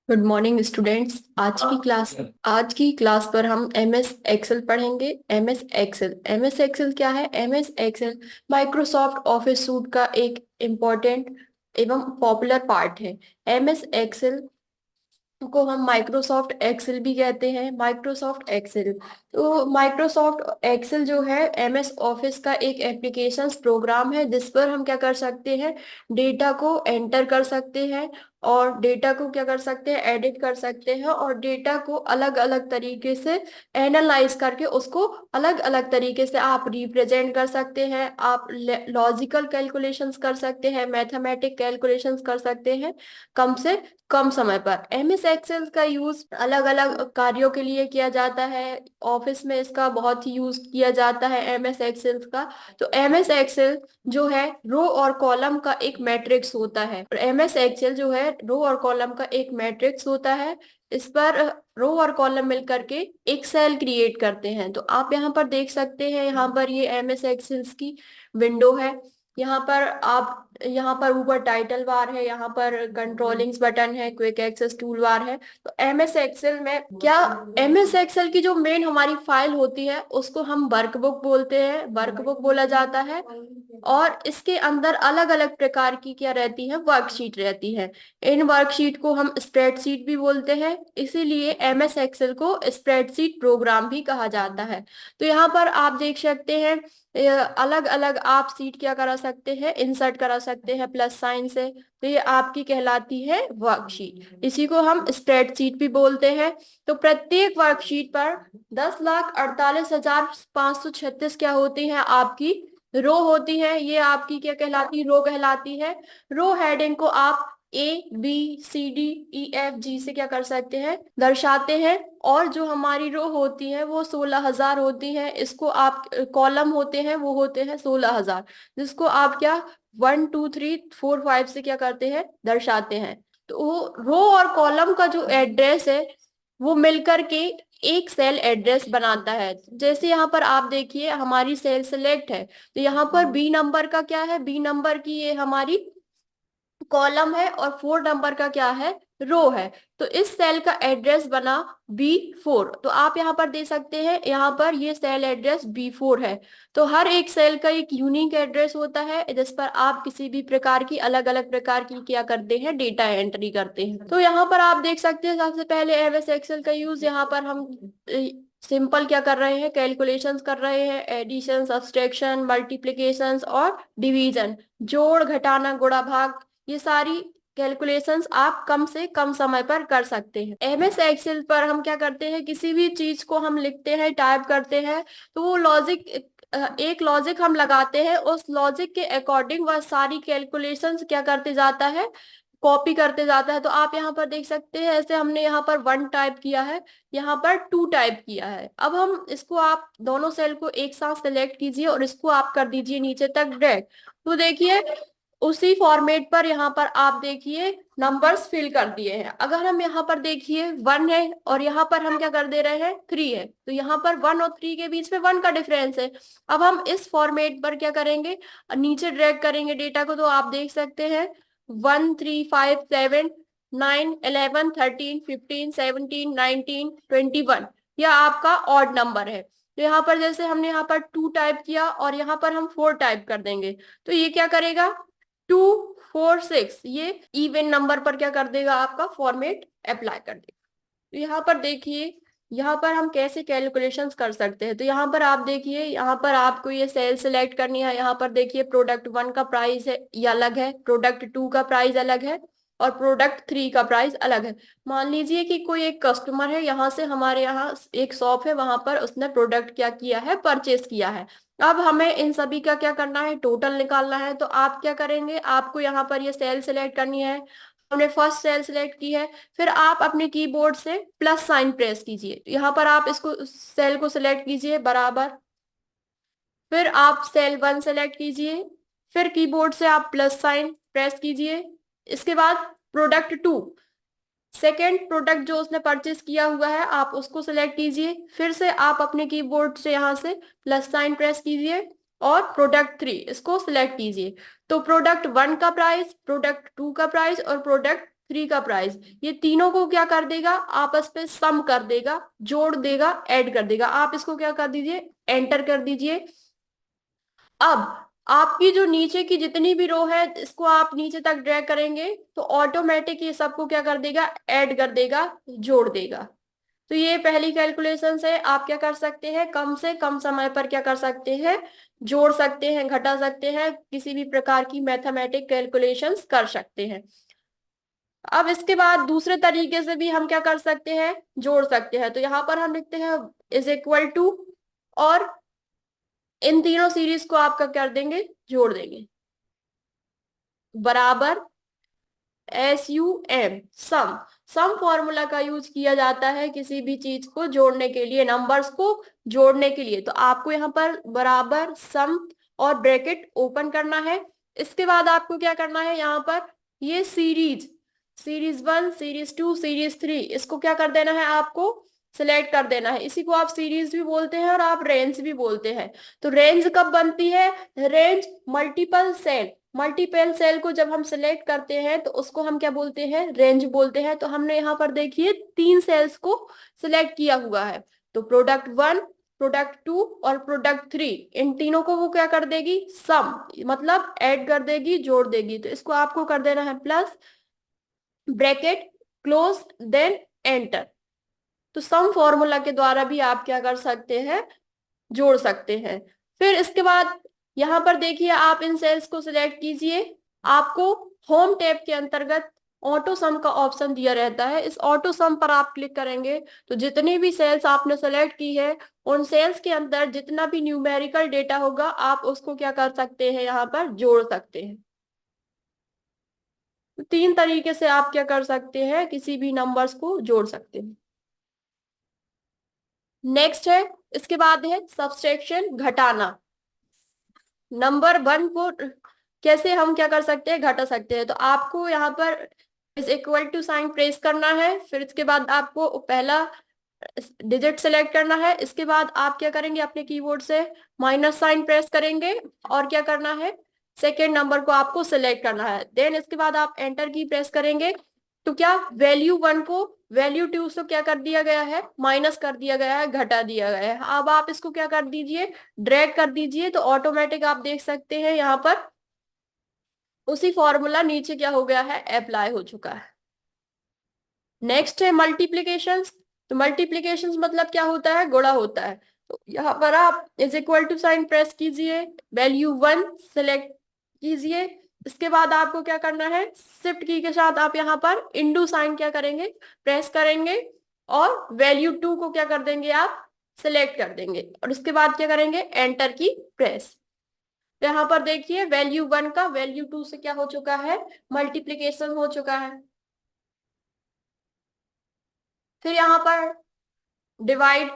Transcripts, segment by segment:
Good morning students. आज की class पर हम एमएस एक्सेल पढ़ेंगे। एमएस एक्सेल क्या है? MS Excel Microsoft Office suite का एक इम्पॉर्टेंट एवं पॉपुलर पार्ट है। एमएस एक्सेल को हम माइक्रोसॉफ्ट एक्सेल भी कहते हैं। माइक्रोसॉफ्ट एक्सेल जो है एमएस ऑफिस का एक एप्लीकेशंस प्रोग्राम है, जिस पर हम क्या कर सकते हैं, डेटा को एंटर कर सकते हैं और डेटा को क्या कर सकते हैं, एडिट कर सकते हैं और डेटा को अलग अलग तरीके से एनालाइज करके उसको अलग अलग तरीके से आप रिप्रेजेंट कर सकते हैं। आप लॉजिकल कैलकुलेशंस कर सकते हैं, मैथमेटिक कैलकुलेशंस कर सकते हैं कम से कम समय पर। एमएस एक्सेल का यूज अलग अलग कार्यों के लिए किया जाता है। ऑफिस में इसका बहुत ही यूज किया जाता है एमएस एक्सेल का। तो एमएस एक्सेल जो है रो और कॉलम का एक मैट्रिक्स होता है। एमएस एक्सेल जो है रो और कॉलम का एक मैट्रिक्स होता है। इस पर रो और कॉलम मिलकर के एक सेल क्रिएट करते हैं। तो आप यहाँ पर देख सकते हैं, यहाँ पर ये एमएस एक्सेल की विंडो है। यहाँ पर ऊपर टाइटल बार है, यहाँ पर कंट्रोलिंग्स बटन है, क्विक एक्सेस टूल बार है। तो एमएस एक्सेल में क्या, एमएस एक्सेल की जो मेन हमारी फाइल होती है उसको हम वर्कबुक बोलते हैं, वर्कबुक बोला जाता है। और इसके अंदर अलग अलग प्रकार की क्या रहती है, वर्कशीट रहती है। इन वर्कशीट को हम स्प्रेडशीट भी बोलते हैं, इसीलिए एमएस एक्सेल को स्प्रेडशीट प्रोग्राम भी कहा जाता है। तो यहाँ पर आप देख सकते हैं, अलग अलग आप सीट क्या करा सकते हैं, इंसर्ट करा सकते हैं प्लस साइन से। तो ये आपकी कहलाती है वर्कशीट, इसी को हम स्प्रेडशीट भी बोलते हैं। तो प्रत्येक वर्कशीट पर 10,48,536 क्या होती हैं, आपकी रो होती है। ये आपकी क्या कहलाती, रो कहलाती है। रो हेडिंग को आप ABCDEFG से क्या कर सकते हैं, दर्शाते हैं। और जो हमारी रो होती है वो 16,000 होती है। इसको आप, कॉलम होते हैं वो होते हैं 16,000, जिसको आप क्या 1 2 3 4 5 से क्या करते हैं, दर्शाते हैं। तो रो और कॉलम का जो एड्रेस है वो मिलकर के एक सेल एड्रेस बनाता है। जैसे यहाँ पर आप देखिए हमारी सेल सेलेक्ट है, तो यहाँ पर बी नंबर का क्या है, बी नंबर की ये हमारी कॉलम है और 4 नंबर का क्या है, रो है। तो इस सेल का एड्रेस बना B4। तो आप यहाँ पर दे सकते हैं, यहाँ पर ये सेल एड्रेस B4 है। तो हर एक सेल का एक यूनिक एड्रेस होता है, जिस पर आप किसी भी प्रकार की अलग अलग प्रकार की क्या करते हैं, डेटा एंट्री करते हैं। तो यहाँ पर आप देख सकते हैं, सबसे पहले एमएस एक्सेल का यूज, यहाँ पर हम सिंपल क्या कर रहे हैं, कैलकुलेशंस कर रहे हैं, एडिशन, सब्सट्रैक्शन, मल्टीप्लिकेशंस और डिवीजन, जोड़ घटाना गुणा भाग, ये सारी कैलकुलेशंस आप कम से कम समय पर कर सकते हैं। एमएस एक्सेल पर हम क्या करते हैं, किसी भी चीज को हम लिखते हैं, टाइप करते हैं, तो वो लॉजिक, एक लॉजिक हम लगाते हैं, उस लॉजिक के अकॉर्डिंग वह सारी कैलकुलेशंस क्या करते जाता है, कॉपी करते जाता है। तो आप यहाँ पर देख सकते हैं, ऐसे हमने यहाँ पर 1 टाइप किया है, यहाँ पर 2 टाइप किया है। अब हम इसको, आप दोनों सेल को एक साथ सेलेक्ट कीजिए और इसको आप कर दीजिए नीचे तक ड्रैग। तो देखिए उसी फॉर्मेट पर यहाँ पर आप देखिए नंबर्स फिल कर दिए हैं। अगर हम यहाँ पर देखिए 1 है और यहाँ पर हम क्या कर दे रहे हैं, 3 है, तो यहाँ पर 1 और 3 के बीच में 1 का डिफरेंस है। अब हम इस फॉर्मेट पर क्या करेंगे, नीचे ड्रैग करेंगे डेटा को, तो आप देख सकते हैं 1 3 5 7 9 11 13 15 17 19 21, यह आपका ऑड नंबर है। तो यहाँ पर जैसे हमने यहाँ पर 2 टाइप किया और यहाँ पर हम 4 टाइप कर देंगे, तो ये क्या करेगा, 2 4 6, ये इवन नंबर पर क्या कर देगा, आपका फॉर्मेट अप्लाई कर देगा। तो यहाँ पर देखिए, यहाँ पर हम कैसे कैलकुलेशंस कर सकते हैं। तो यहाँ पर आप देखिए, यहाँ पर आपको ये सेल सिलेक्ट करनी है। यहाँ पर देखिए प्रोडक्ट 1 का प्राइस है, ये अलग है, प्रोडक्ट 2 का प्राइस अलग है और प्रोडक्ट 3 का प्राइस अलग है। मान लीजिए कि कोई एक कस्टमर है, यहाँ से हमारे यहाँ एक शॉप है, वहां पर उसने प्रोडक्ट क्या किया है, परचेस किया है। अब हमें इन सभी का क्या करना है, टोटल निकालना है। तो आप क्या करेंगे, आपको यहाँ पर ये सेल सिलेक्ट करनी है, हमने फर्स्ट सेल सिलेक्ट की है। फिर आप अपने कीबोर्ड से प्लस साइन प्रेस कीजिए, यहाँ पर आप इसको सेल को सिलेक्ट कीजिए बराबर। फिर आप सेल 1 सेलेक्ट कीजिए, फिर कीबोर्ड से आप प्लस साइन प्रेस कीजिए। इसके बाद प्रोडक्ट 2, सेकेंड प्रोडक्ट जो उसने परचेस किया हुआ है, आप उसको सिलेक्ट कीजिए। फिर से आप अपने कीबोर्ड से यहाँ से प्लस साइन प्रेस कीजिए और प्रोडक्ट 3 इसको सिलेक्ट कीजिए। तो प्रोडक्ट 1 का प्राइस, प्रोडक्ट 2 का प्राइस और प्रोडक्ट 3 का प्राइस, ये तीनों को क्या कर देगा, आपस में सम कर देगा, जोड़ देगा, ऐड कर देगा। आप इसको क्या कर दीजिए, एंटर कर दीजिए। अब आपकी जो नीचे की जितनी भी रो है, इसको आप नीचे तक ड्रैग करेंगे तो ऑटोमेटिक ये सबको क्या कर देगा, ऐड कर देगा, जोड़ देगा। तो ये पहली कैलकुलेशन है। आप क्या कर सकते हैं, कम से कम समय पर क्या कर सकते हैं, जोड़ सकते हैं, घटा सकते हैं, किसी भी प्रकार की मैथमेटिक कैलकुलेशंस कर सकते हैं। अब इसके बाद दूसरे तरीके से भी हम क्या कर सकते हैं, जोड़ सकते हैं। तो यहाँ पर हम लिखते हैं इज इक्वल टू, और इन तीनों सीरीज को आपका कर देंगे, जोड़ देंगे, बराबर SUM, सम। सम फॉर्मूला का यूज किया जाता है किसी भी चीज को जोड़ने के लिए, नंबर्स को जोड़ने के लिए। तो आपको यहाँ पर बराबर सम और ब्रैकेट ओपन करना है। इसके बाद आपको क्या करना है, यहाँ पर ये सीरीज, सीरीज 1, सीरीज 2, सीरीज 3, इसको क्या कर देना है, आपको सिलेक्ट कर देना है। इसी को आप सीरीज भी बोलते हैं और आप रेंज भी बोलते हैं। तो रेंज कब बनती है, range multiple cell, multiple cell को जब हम सिलेक्ट करते हैं तो उसको हम क्या बोलते हैं, रेंज बोलते हैं। तो हमने यहाँ पर देखिए 3 सेल्स को सिलेक्ट किया हुआ है। तो प्रोडक्ट 1, प्रोडक्ट 2 और प्रोडक्ट 3, इन तीनों को वो क्या कर देगी, सम, मतलब ऐड कर देगी, जोड़ देगी। तो इसको आपको कर देना है plus, bracket close, then enter. तो सम फॉर्मूला के द्वारा भी आप क्या कर सकते हैं, जोड़ सकते हैं। फिर इसके बाद यहाँ पर देखिए, आप इन सेल्स को सिलेक्ट कीजिए। आपको होम टैब के अंतर्गत ऑटो सम का ऑप्शन दिया रहता है। इस ऑटो सम पर आप क्लिक करेंगे तो जितनी भी सेल्स आपने सेलेक्ट की है, उन सेल्स के अंदर जितना भी न्यूमेरिकल डेटा होगा, आप उसको क्या कर सकते हैं, यहाँ पर जोड़ सकते हैं। तो 3 तरीके से आप क्या कर सकते हैं, किसी भी नंबर्स को जोड़ सकते हैं। नेक्स्ट है, इसके बाद है सब्सट्रैक्शन, घटाना। नंबर 1 को कैसे हम क्या कर सकते हैं, घटा सकते हैं। तो आपको यहाँ पर is equal to sign press करना है। फिर इसके बाद आपको पहला डिजिट सेलेक्ट करना है। इसके बाद आप क्या करेंगे, अपने कीबोर्ड से माइनस साइन प्रेस करेंगे और क्या करना है, सेकेंड नंबर को आपको सिलेक्ट करना है। देन इसके बाद आप एंटर की प्रेस करेंगे तो क्या, वैल्यू 1 को वैल्यू 2 से क्या कर दिया गया है, माइनस कर दिया गया है, घटा दिया गया है। अब आप इसको क्या कर दीजिए, ड्रैग कर दीजिए। तो ऑटोमेटिक आप देख सकते हैं यहाँ पर उसी फॉर्मूला नीचे क्या हो गया है, अप्लाई हो चुका है। नेक्स्ट है मल्टीप्लीकेशंस। तो मल्टीप्लीकेशंस मतलब क्या होता है, गुणा होता है। तो यहाँ पर आप is equal to sign press कीजिए, वैल्यू 1 सेलेक्ट कीजिए। इसके बाद आपको क्या करना है, शिफ्ट की के साथ आप यहाँ पर इंडू साइन क्या करेंगे, प्रेस करेंगे, और वैल्यू 2 को क्या कर देंगे, आप सिलेक्ट कर देंगे, और उसके बाद क्या करेंगे, एंटर की प्रेस। तो यहाँ पर देखिए वैल्यू 1 का वैल्यू 2 से क्या हो चुका है, मल्टीप्लीकेशन हो चुका है। फिर यहाँ पर डिवाइड,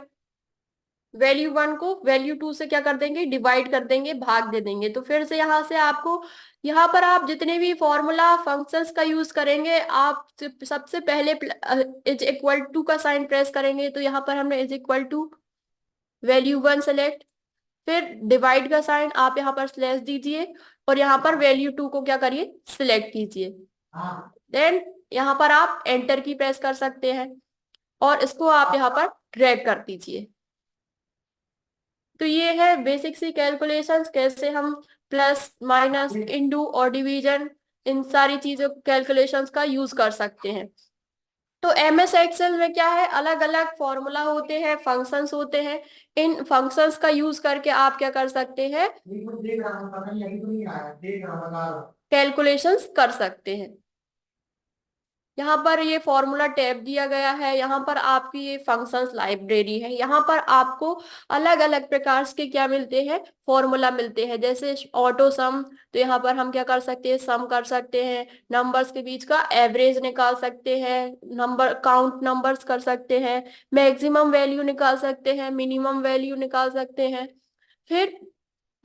वैल्यू 1 को वैल्यू 2 से क्या कर देंगे, डिवाइड कर देंगे, भाग दे देंगे। तो फिर से यहाँ से आपको, यहाँ पर आप जितने भी फॉर्मूला फंक्शंस का यूज करेंगे, आप सबसे पहले इज इक्वल टू का साइन प्रेस करेंगे। तो यहाँ पर हमने is equal to value 1 select, फिर डिवाइड का साइन आप यहाँ पर स्लैश दीजिए, और यहाँ पर वैल्यू 2 को क्या करिए, सिलेक्ट कीजिए। देन यहाँ पर आप एंटर की प्रेस कर सकते हैं, और इसको आप यहाँ पर ड्रैग कर दीजिए। तो ये है बेसिक सी कैलकुलेशंस, कैसे हम प्लस माइनस इंटू और डिवीजन, इन सारी चीजों कैलकुलेशंस का यूज कर सकते हैं। तो एमएस एक्सेल में क्या है, अलग अलग फॉर्मूला होते हैं, फंक्शंस होते हैं। इन फंक्शंस का यूज करके आप क्या कर सकते हैं, कैलकुलेशंस कर सकते हैं। यहाँ पर ये फॉर्मूला टैब दिया गया है, यहाँ पर आपकी ये फंक्शंस लाइब्रेरी है। यहाँ पर आपको अलग अलग प्रकार के क्या मिलते हैं, फॉर्मूला मिलते हैं। जैसे ऑटो सम, तो यहाँ पर हम क्या कर सकते हैं, सम कर सकते हैं, नंबर्स के बीच का एवरेज निकाल सकते हैं, नंबर काउंट नंबर्स कर सकते हैं, मैक्सिमम वैल्यू निकाल सकते हैं, मिनिमम वैल्यू निकाल सकते हैं। फिर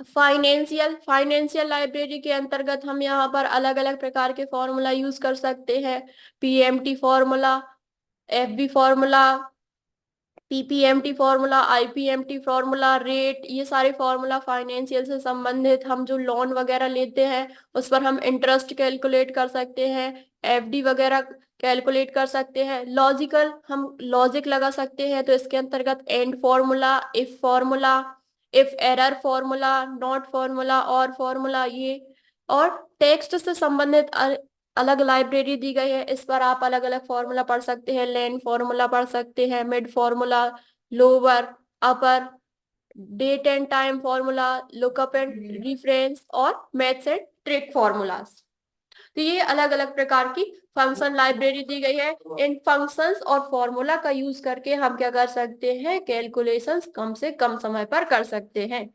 फाइनेंशियल लाइब्रेरी के अंतर्गत हम यहाँ पर अलग अलग प्रकार के फॉर्मूला यूज कर सकते हैं, PMT formula, FB formula, PPMT formula, IPMT formula, rate, ये सारे फॉर्मूला फाइनेंशियल से संबंधित। हम जो लोन वगैरह लेते हैं उस पर हम इंटरेस्ट कैलकुलेट कर सकते हैं, एफडी वगैरह कैलकुलेट कर सकते हैं। लॉजिकल, हम लॉजिक लगा सकते हैं, तो इसके अंतर्गत and formula, if formula, if error formula, not formula, और फॉर्मूला, ये। और टेक्स्ट से संबंधित अलग लाइब्रेरी दी गई है, इस पर आप अलग अलग फॉर्मूला पढ़ सकते हैं। लेन फॉर्मूला पढ़ सकते हैं, mid formula, lower, upper, date and time formula, lookup and reference, और मैथ्स एंड ट्रिक फॉर्मूलाज। तो ये अलग अलग प्रकार की फंक्शन लाइब्रेरी दी गई है। इन फंक्शंस और फॉर्मूला का यूज करके हम क्या कर सकते हैं, कैलकुलेशंस कम से कम समय पर कर सकते हैं।